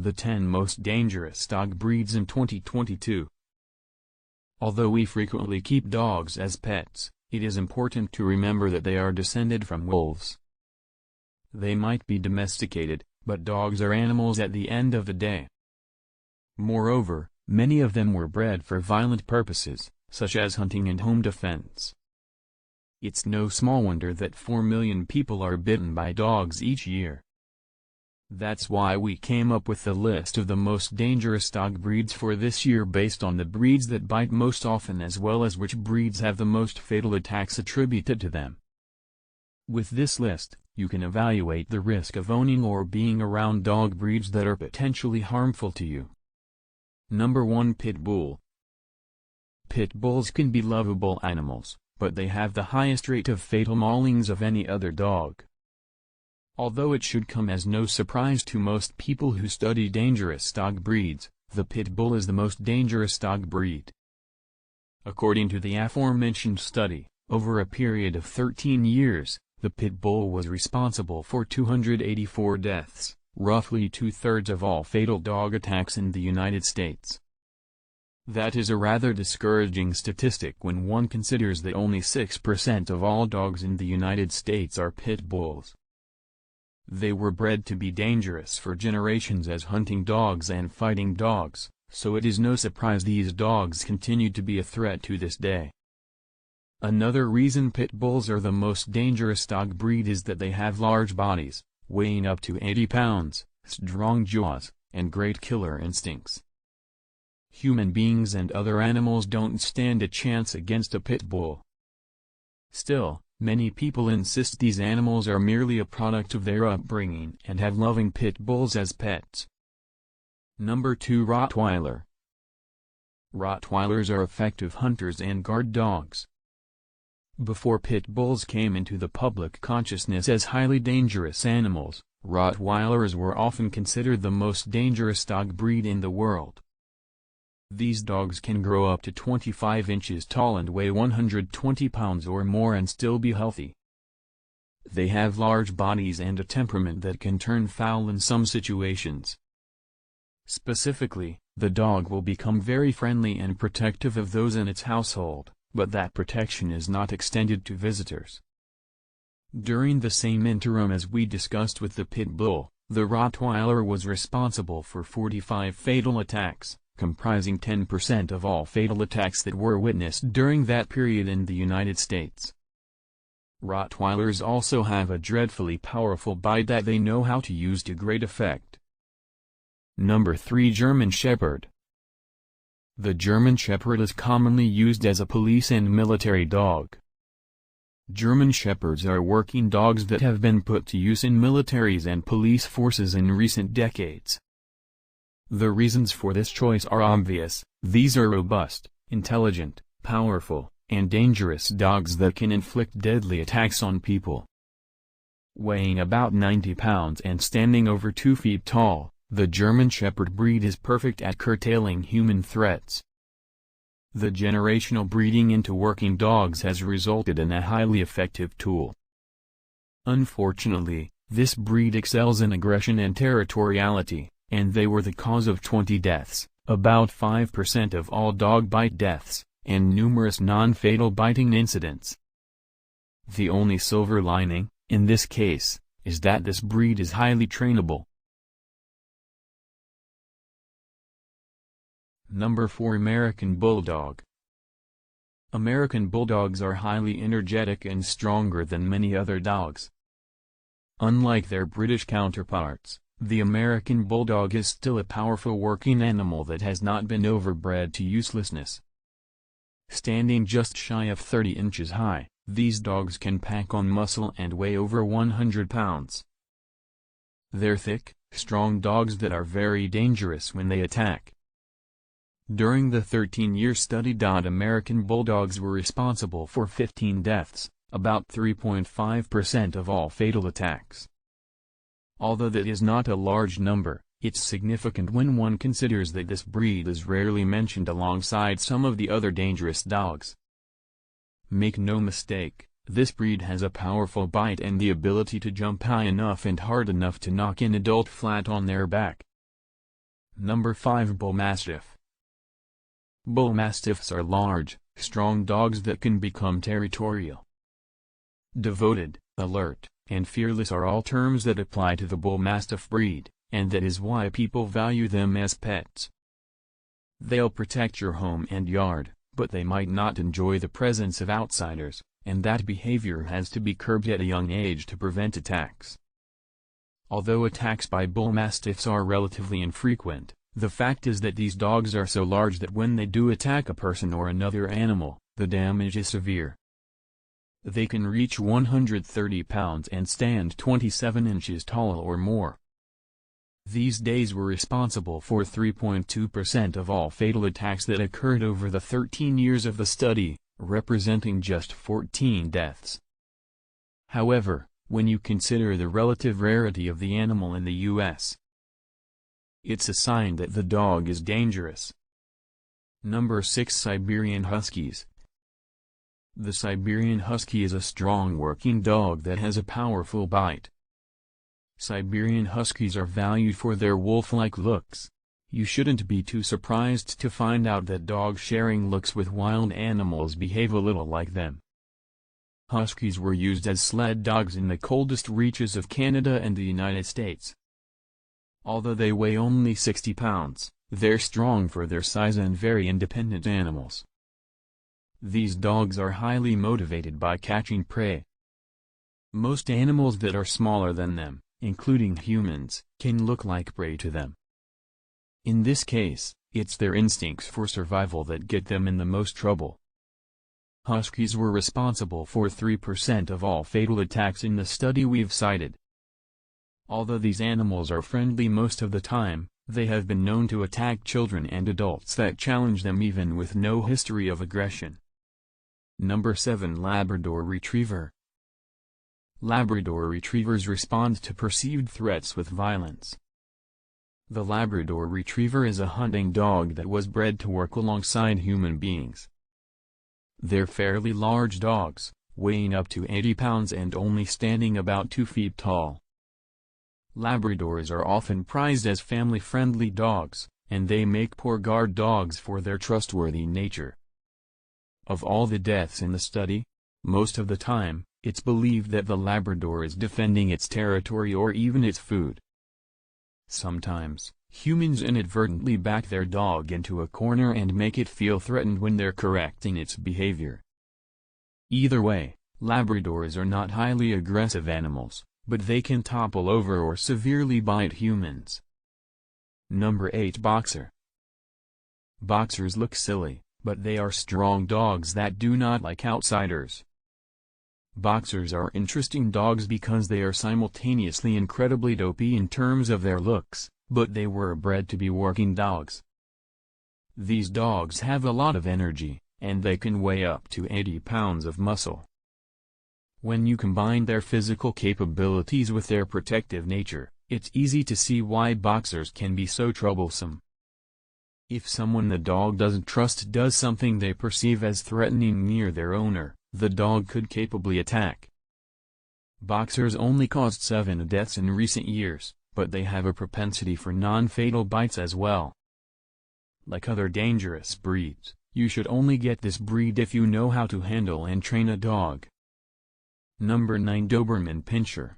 The 10 most dangerous dog breeds in 2022. Although we frequently keep dogs as pets, it is important to remember that they are descended from wolves. They might be domesticated, but dogs are animals at the end of the day. Moreover, many of them were bred for violent purposes, such as hunting and home defense. It's no small wonder that 4 million people are bitten by dogs each year. That's why we came up with the list of the most dangerous dog breeds for this year based on the breeds that bite most often as well as which breeds have the most fatal attacks attributed to them. With this list, you can evaluate the risk of owning or being around dog breeds that are potentially harmful to you. Number 1. Pit Bull. Pit bulls can be lovable animals, but they have the highest rate of fatal maulings of any other dog. Although it should come as no surprise to most people who study dangerous dog breeds, the pit bull is the most dangerous dog breed. According to the aforementioned study, over a period of 13 years, the pit bull was responsible for 284 deaths, roughly 2/3 of all fatal dog attacks in the United States. That is a rather discouraging statistic when one considers that only 6% of all dogs in the United States are pit bulls. They were bred to be dangerous for generations as hunting dogs and fighting dogs, so it is no surprise these dogs continue to be a threat to this day. Another reason pit bulls are the most dangerous dog breed is that they have large bodies, weighing up to 80 pounds, strong jaws, and great killer instincts. Human beings and other animals don't stand a chance against a pit bull. Still, many people insist these animals are merely a product of their upbringing and have loving pit bulls as pets. Number 2. Rottweiler. Rottweilers are effective hunters and guard dogs. Before pit bulls came into the public consciousness as highly dangerous animals, Rottweilers were often considered the most dangerous dog breed in the world. These dogs can grow up to 25 inches tall and weigh 120 pounds or more and still be healthy. They have large bodies and a temperament that can turn foul in some situations. Specifically, the dog will become very friendly and protective of those in its household, but that protection is not extended to visitors. During the same interim as we discussed with the pit bull, the Rottweiler was responsible for 45 fatal attacks, comprising 10% of all fatal attacks that were witnessed during that period in the United States. Rottweilers also have a dreadfully powerful bite that they know how to use to great effect. Number 3. German Shepherd. The German Shepherd is commonly used as a police and military dog. German Shepherds are working dogs that have been put to use in militaries and police forces in recent decades. The reasons for this choice are obvious: these are robust, intelligent, powerful, and dangerous dogs that can inflict deadly attacks on people. Weighing about 90 pounds and standing over 2 feet tall, the German Shepherd breed is perfect at curtailing human threats. The generational breeding into working dogs has resulted in a highly effective tool. Unfortunately, this breed excels in aggression and territoriality, and they were the cause of 20 deaths, about 5% of all dog bite deaths, and numerous non-fatal biting incidents. The only silver lining, in this case, is that this breed is highly trainable. Number 4. American Bulldog. American Bulldogs are highly energetic and stronger than many other dogs. Unlike their British counterparts, the American Bulldog is still a powerful working animal that has not been overbred to uselessness. Standing just shy of 30 inches high, these dogs can pack on muscle and weigh over 100 pounds. They're thick, strong dogs that are very dangerous when they attack. During the 13-year study, American Bulldogs were responsible for 15 deaths, about 3.5% of all fatal attacks. Although that is not a large number, it's significant when one considers that this breed is rarely mentioned alongside some of the other dangerous dogs. Make no mistake, this breed has a powerful bite and the ability to jump high enough and hard enough to knock an adult flat on their back. Number 5. Bull Mastiff. Bull Mastiffs are large, strong dogs that can become territorial. Devoted, alert, and fearless are all terms that apply to the Bull Mastiff breed, and that is why people value them as pets. They'll protect your home and yard, but they might not enjoy the presence of outsiders, and that behavior has to be curbed at a young age to prevent attacks. Although attacks by Bull Mastiffs are relatively infrequent, the fact is that these dogs are so large that when they do attack a person or another animal, the damage is severe. They can reach 130 pounds and stand 27 inches tall or more. These days were responsible for 3.2% of all fatal attacks that occurred over the 13 years of the study, representing just 14 deaths. However, when you consider the relative rarity of the animal in the U.S., it's a sign that the dog is dangerous. Number 6. Siberian Huskies. The Siberian Husky is a strong working dog that has a powerful bite. Siberian Huskies are valued for their wolf-like looks. You shouldn't be too surprised to find out that dogs sharing looks with wild animals behave a little like them. Huskies were used as sled dogs in the coldest reaches of Canada and the United States. Although they weigh only 60 pounds, they're strong for their size and very independent animals. These dogs are highly motivated by catching prey. Most animals that are smaller than them, including humans, can look like prey to them. In this case, it's their instincts for survival that get them in the most trouble. Huskies were responsible for 3% of all fatal attacks in the study we've cited. Although these animals are friendly most of the time, they have been known to attack children and adults that challenge them even with no history of aggression. Number 7. Labrador Retriever. Labrador Retrievers respond to perceived threats with violence. The Labrador Retriever is a hunting dog that was bred to work alongside human beings. They're fairly large dogs, weighing up to 80 pounds and only standing about 2 feet tall. Labradors are often prized as family-friendly dogs, and they make poor guard dogs for their trustworthy nature. Of all the deaths in the study, most of the time, it's believed that the Labrador is defending its territory or even its food. Sometimes, humans inadvertently back their dog into a corner and make it feel threatened when they're correcting its behavior. Either way, Labradors are not highly aggressive animals, but they can topple over or severely bite humans. Number 8. Boxer. Boxers look silly, but they are strong dogs that do not like outsiders. Boxers are interesting dogs because they are simultaneously incredibly dopey in terms of their looks, but they were bred to be working dogs. These dogs have a lot of energy, and they can weigh up to 80 pounds of muscle. When you combine their physical capabilities with their protective nature, it's easy to see why boxers can be so troublesome. If someone the dog doesn't trust does something they perceive as threatening near their owner, the dog could capably attack. Boxers only caused 7 deaths in recent years, but they have a propensity for non-fatal bites as well. Like other dangerous breeds, you should only get this breed if you know how to handle and train a dog. Number 9. Doberman Pinscher.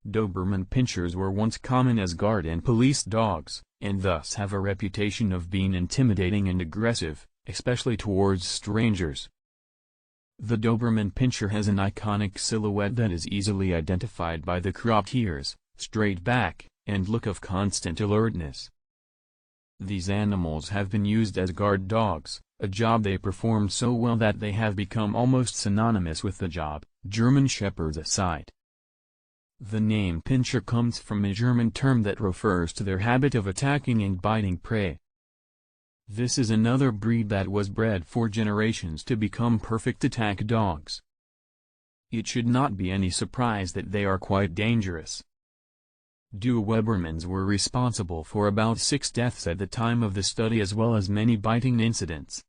Doberman Pinschers were once common as guard and police dogs, and thus have a reputation of being intimidating and aggressive, especially towards strangers. The Doberman Pinscher has an iconic silhouette that is easily identified by the cropped ears, straight back, and look of constant alertness. These animals have been used as guard dogs, a job they perform so well that they have become almost synonymous with the job, German Shepherds aside. The name Pinscher comes from a German term that refers to their habit of attacking and biting prey. This is another breed that was bred for generations to become perfect attack dogs. It should not be any surprise that they are quite dangerous. Dobermans were responsible for about 6 deaths at the time of the study as well as many biting incidents.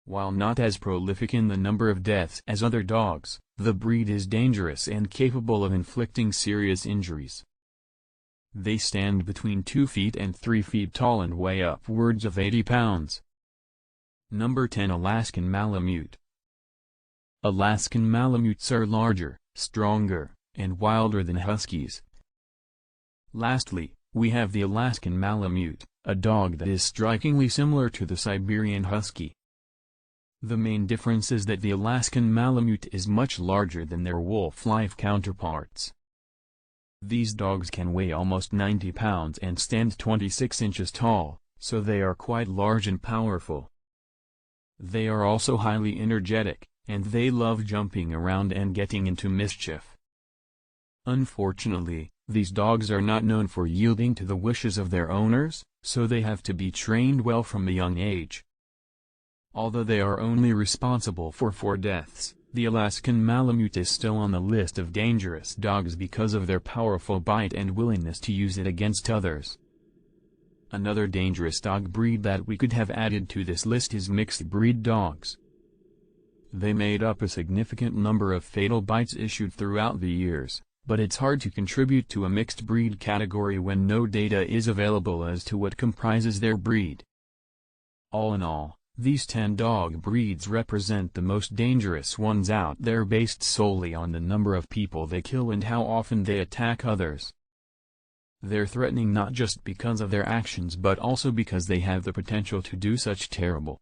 While not as prolific in the number of deaths as other dogs, the breed is dangerous and capable of inflicting serious injuries. They stand between 2 feet and 3 feet tall and weigh upwards of 80 pounds. Number 10. Alaskan Malamute. Alaskan Malamutes are larger, stronger, and wilder than Huskies. Lastly, we have the Alaskan Malamute, a dog that is strikingly similar to the Siberian Husky. The main difference is that the Alaskan Malamute is much larger than their wolf-like counterparts. These dogs can weigh almost 90 pounds and stand 26 inches tall, so they are quite large and powerful. They are also highly energetic, and they love jumping around and getting into mischief. Unfortunately, these dogs are not known for yielding to the wishes of their owners, so they have to be trained well from a young age. Although they are only responsible for 4 deaths, the Alaskan Malamute is still on the list of dangerous dogs because of their powerful bite and willingness to use it against others. Another dangerous dog breed that we could have added to this list is mixed breed dogs. They made up a significant number of fatal bites issued throughout the years, but it's hard to contribute to a mixed breed category when no data is available as to what comprises their breed. All in all, these 10 dog breeds represent the most dangerous ones out there based solely on the number of people they kill and how often they attack others. They're threatening not just because of their actions but also because they have the potential to do such terrible,